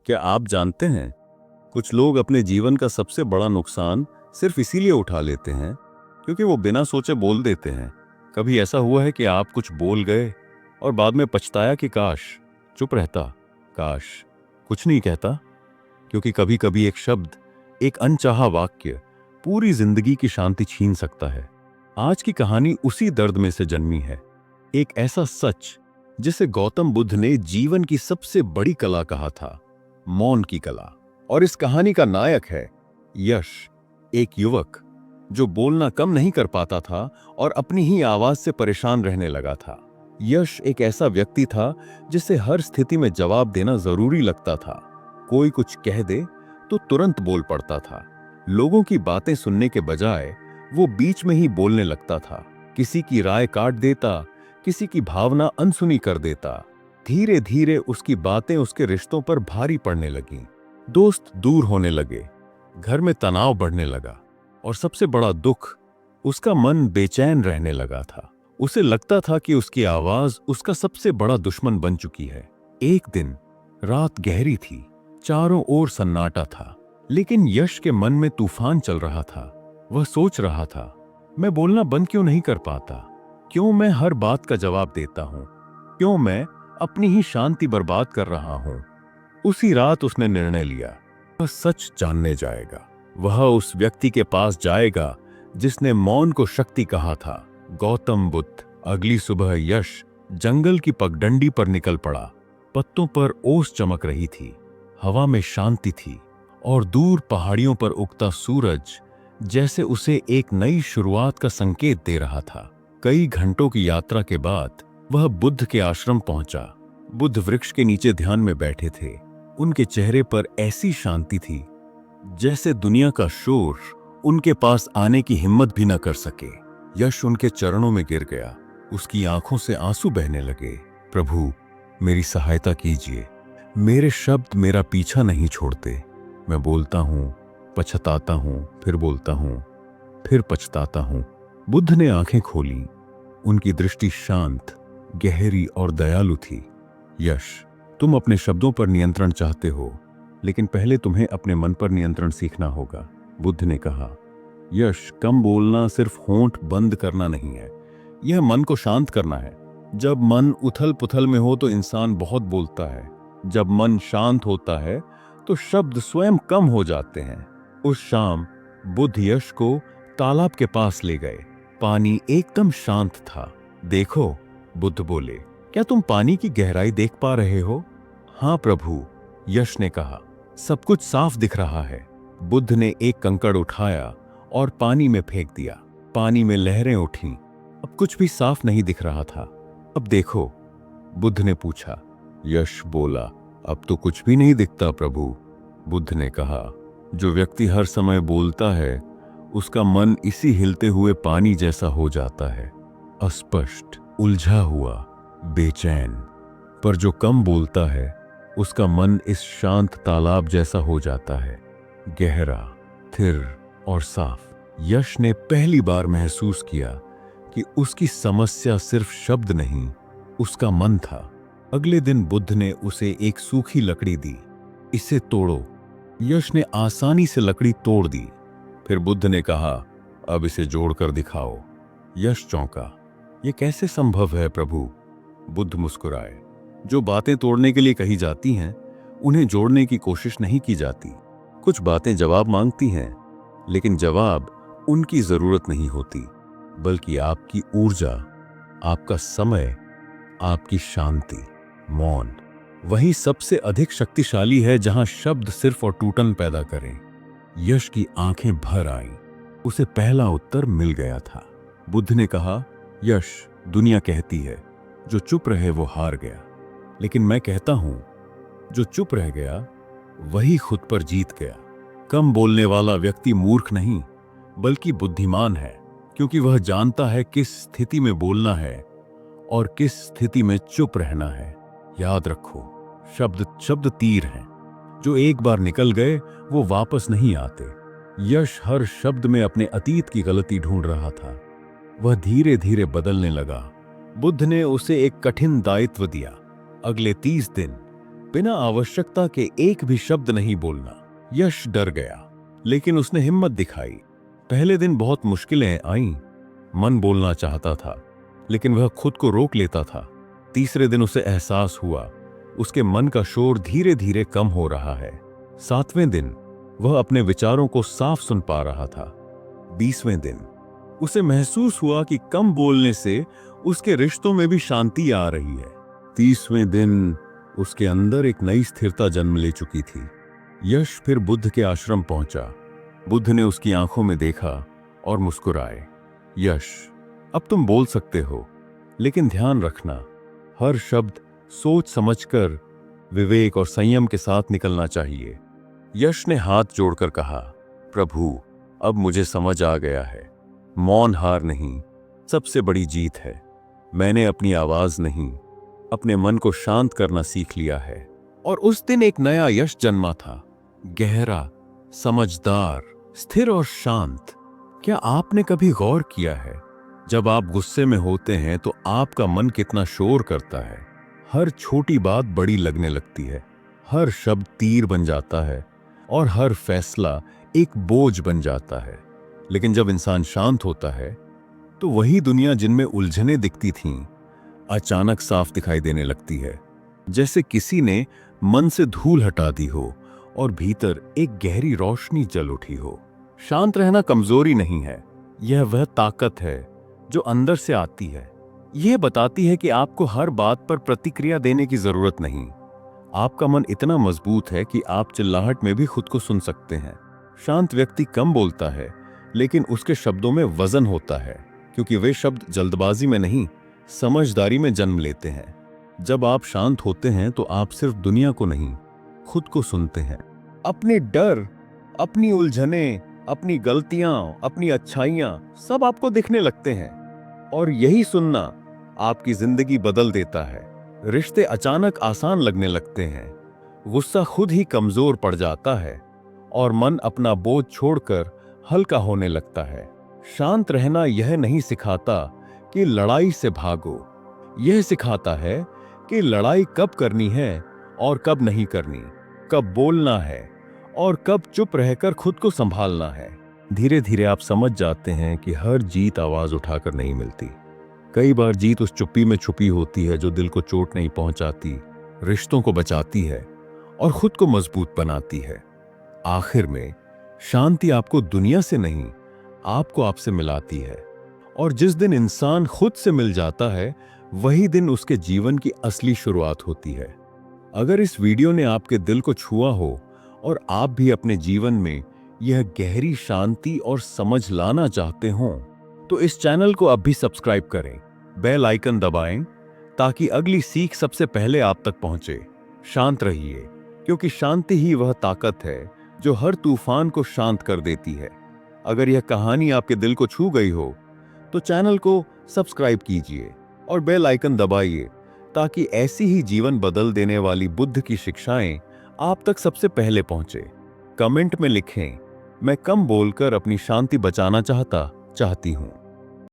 क्या आप जानते हैं, कुछ लोग अपने जीवन का सबसे बड़ा नुकसान सिर्फ इसीलिए उठा लेते हैं क्योंकि वो बिना सोचे बोल देते हैं। कभी ऐसा हुआ है कि आप कुछ बोल गए और बाद में पछताया कि काश चुप रहता, काश कुछ नहीं कहता? क्योंकि कभी कभी एक शब्द, एक अनचाहा वाक्य पूरी जिंदगी की शांति छीन सकता है। आज की कहानी उसी दर्द में से जन्मी है। एक ऐसा सच जिसे गौतम बुद्ध ने जीवन की सबसे बड़ी कला कहा था, मौन की कला। और इस कहानी का नायक है यश, एक युवक जो बोलना कम नहीं कर पाता था और अपनी ही आवाज से परेशान रहने लगा था। यश एक ऐसा व्यक्ति था जिसे हर स्थिति में जवाब देना जरूरी लगता था। कोई कुछ कह दे तो तुरंत बोल पड़ता था। लोगों की बातें सुनने के बजाय वो बीच में ही बोलने लगता था। किसी की राय काट देता, किसी की भावना अनसुनी कर देता। धीरे धीरे उसकी बातें उसके रिश्तों पर भारी पड़ने लगीं। दोस्त दूर होने लगे, घर में तनाव बढ़ने लगा और सबसे बड़ा दुख, उसका मन बेचैन रहने लगा था। उसे लगता था कि उसकी आवाज उसका सबसे बड़ा दुश्मन बन चुकी है। एक दिन रात गहरी थी, चारों ओर सन्नाटा था, लेकिन यश के मन में तूफान चल रहा था। वह सोच रहा था, मैं बोलना बंद क्यों नहीं कर पाता? क्यों मैं हर बात का जवाब देता हूं? क्यों मैं अपनी ही शांति बर्बाद कर रहा हूं? उसी रात उसने निर्णय लिया, वह सच जानने जाएगा। वह उस व्यक्ति के पास जाएगा जिसने मौन को शक्ति कहा था, गौतम बुद्ध। अगली सुबह यश जंगल की पगडंडी पर निकल पड़ा। पत्तों पर ओस चमक रही थी, हवा में शांति थी और दूर पहाड़ियों पर उगता सूरज जैसे उसे एक नई शुरुआत का संकेत दे रहा था। कई घंटों की यात्रा के बाद वह बुद्ध के आश्रम पहुंचा। बुद्ध वृक्ष के नीचे ध्यान में बैठे थे। उनके चेहरे पर ऐसी शांति थी जैसे दुनिया का शोर उनके पास आने की हिम्मत भी न कर सके। यश उनके चरणों में गिर गया। उसकी आंखों से आंसू बहने लगे। प्रभु, मेरी सहायता कीजिए। मेरे शब्द मेरा पीछा नहीं छोड़ते। मैं बोलता हूं, पछताता हूं, फिर बोलता हूं, फिर पछताता हूं। बुद्ध ने आंखें खोली। उनकी दृष्टि शांत, गहरी और दयालु थी। यश, तुम अपने शब्दों पर नियंत्रण चाहते हो, लेकिन पहले तुम्हें अपने मन पर नियंत्रण सीखना होगा, बुद्ध ने कहा। यश, कम बोलना सिर्फ होंठ बंद करना नहीं है, यह मन को शांत करना है। जब मन उथल पुथल में हो तो इंसान बहुत बोलता है। जब मन शांत होता है तो शब्द स्वयं कम हो जाते हैं। उस शाम बुद्ध यश को तालाब के पास ले गए। पानी एकदम शांत था। देखो, बुद्ध बोले, क्या तुम पानी की गहराई देख पा रहे हो? हाँ प्रभु, यश ने कहा, सब कुछ साफ दिख रहा है। बुद्ध ने एक कंकड़ उठाया और पानी में फेंक दिया। पानी में लहरें उठीं। अब कुछ भी साफ नहीं दिख रहा था। अब देखो, बुद्ध ने पूछा। यश बोला, अब तो कुछ भी नहीं दिखता प्रभु। बुद्ध ने कहा, जो व्यक्ति हर समय बोलता है उसका मन इसी हिलते हुए पानी जैसा हो जाता है, अस्पष्ट, उलझा हुआ, बेचैन। पर जो कम बोलता है उसका मन इस शांत तालाब जैसा हो जाता है, गहरा, स्थिर और साफ। यश ने पहली बार महसूस किया कि उसकी समस्या सिर्फ शब्द नहीं, उसका मन था। अगले दिन बुद्ध ने उसे एक सूखी लकड़ी दी। इसे तोड़ो। यश ने आसानी से लकड़ी तोड़ दी। फिर बुद्ध ने कहा, अब इसे जोड़कर दिखाओ। यश चौंका, ये कैसे संभव है प्रभु? बुद्ध मुस्कुराए। जो बातें तोड़ने के लिए कही जाती हैं, उन्हें जोड़ने की कोशिश नहीं की जाती। कुछ बातें जवाब मांगती हैं, लेकिन जवाब उनकी जरूरत नहीं होती, बल्कि आपकी ऊर्जा, आपका समय, आपकी शांति। मौन वही सबसे अधिक शक्तिशाली है जहां शब्द सिर्फ और टूटन पैदा करें। यश की आंखें भर आईं। उसे पहला उत्तर मिल गया था। बुद्ध ने कहा, यश, दुनिया कहती है जो चुप रहे वो हार गया, लेकिन मैं कहता हूं जो चुप रह गया वही खुद पर जीत गया। कम बोलने वाला व्यक्ति मूर्ख नहीं, बल्कि बुद्धिमान है, क्योंकि वह जानता है किस स्थिति में बोलना है और किस स्थिति में चुप रहना है। याद रखो, शब्द तीर हैं, जो एक बार निकल गए वो वापस नहीं आते। यश हर शब्द में अपने अतीत की गलती ढूंढ रहा था। वह धीरे धीरे बदलने लगा। बुद्ध ने उसे एक कठिन दायित्व दिया। अगले 30 दिन बिना आवश्यकता के एक भी शब्द नहीं बोलना। यश डर गया, लेकिन उसने हिम्मत दिखाई। पहले दिन बहुत मुश्किलें आईं। मन बोलना चाहता था, लेकिन वह खुद को रोक लेता था। तीसरे दिन उसे एहसास हुआ, उसके मन का शोर धीरे धीरे कम हो रहा है। 7वें दिन वह अपने विचारों को साफ सुन पा रहा था। 20वें दिन उसे महसूस हुआ कि कम बोलने से उसके रिश्तों में भी शांति आ रही है। 30वें दिन उसके अंदर एक नई स्थिरता जन्म ले चुकी थी। यश फिर बुद्ध के आश्रम पहुंचा। बुद्ध ने उसकी आंखों में देखा और मुस्कुराए। यश, अब तुम बोल सकते हो, लेकिन ध्यान रखना, हर शब्द सोच समझकर, विवेक और संयम के साथ निकलना चाहिए। यश ने हाथ जोड़कर कहा, प्रभु, अब मुझे समझ आ गया है, मौन हार नहीं, सबसे बड़ी जीत है। मैंने अपनी आवाज नहीं, अपने मन को शांत करना सीख लिया है। और उस दिन एक नया यश जन्मा था, गहरा, समझदार, स्थिर और शांत। क्या आपने कभी गौर किया है, जब आप गुस्से में होते हैं तो आपका मन कितना शोर करता है? हर छोटी बात बड़ी लगने लगती है, हर शब्द तीर बन जाता है और हर फैसला एक बोझ बन जाता है। लेकिन जब इंसान शांत होता है तो वही दुनिया जिनमें उलझनें दिखती थीं, अचानक साफ दिखाई देने लगती है। जैसे किसी ने मन से धूल हटा दी हो और भीतर एक गहरी रोशनी जल उठी हो। शांत रहना कमजोरी नहीं है, यह वह ताकत है जो अंदर से आती है। यह बताती है कि आपको हर बात पर प्रतिक्रिया देने की जरूरत नहीं। आपका मन इतना मजबूत है कि आप चिल्लाहट में भी खुद को सुन सकते हैं। शांत व्यक्ति कम बोलता है, लेकिन उसके शब्दों में वजन होता है, क्योंकि वे शब्द जल्दबाजी में नहीं, समझदारी में जन्म लेते हैं। जब आप शांत होते हैं तो आप सिर्फ दुनिया को नहीं, खुद को सुनते हैं। अपने डर, अपनी उलझनें, अपनी गलतियां, अपनी अच्छाइयां सब आपको दिखने लगते हैं। और यही सुनना आपकी जिंदगी बदल देता है। रिश्ते अचानक आसान लगने लगते हैं, गुस्सा खुद ही कमजोर पड़ जाता है और मन अपना बोझ छोड़कर हल्का होने लगता है। शांत रहना यह नहीं सिखाता कि लड़ाई से भागो, यह सिखाता है कि लड़ाई कब करनी है और कब नहीं करनी, कब बोलना है और कब चुप रहकर खुद को संभालना है। धीरे धीरे आप समझ जाते हैं कि हर जीत आवाज उठाकर नहीं मिलती। कई बार जीत उस चुप्पी में छुपी होती है जो दिल को चोट नहीं पहुंचाती, रिश्तों को बचाती है और खुद को मजबूत बनाती है। आखिर में शांति आपको दुनिया से नहीं, आपको आपसे मिलाती है। और जिस दिन इंसान खुद से मिल जाता है, वही दिन उसके जीवन की असली शुरुआत होती है। अगर इस वीडियो ने आपके दिल को छुआ हो और आप भी अपने जीवन में यह गहरी शांति और समझ लाना चाहते हो, तो इस चैनल को अब भी सब्सक्राइब करें, बेल आइकन दबाएं, ताकि अगली सीख सबसे पहले आप तक पहुंचे। शांत रहिए, क्योंकि शांति ही वह ताकत है जो हर तूफान को शांत कर देती है। अगर यह कहानी आपके दिल को छू गई हो, तो चैनल को सब्सक्राइब कीजिए और बेल आइकन दबाइए, ताकि ऐसी ही जीवन बदल देने वाली बुद्ध की शिक्षाएं आप तक सबसे पहले पहुंचे। कमेंट में लिखें, मैं कम बोलकर अपनी शांति बचाना चाहती हूं।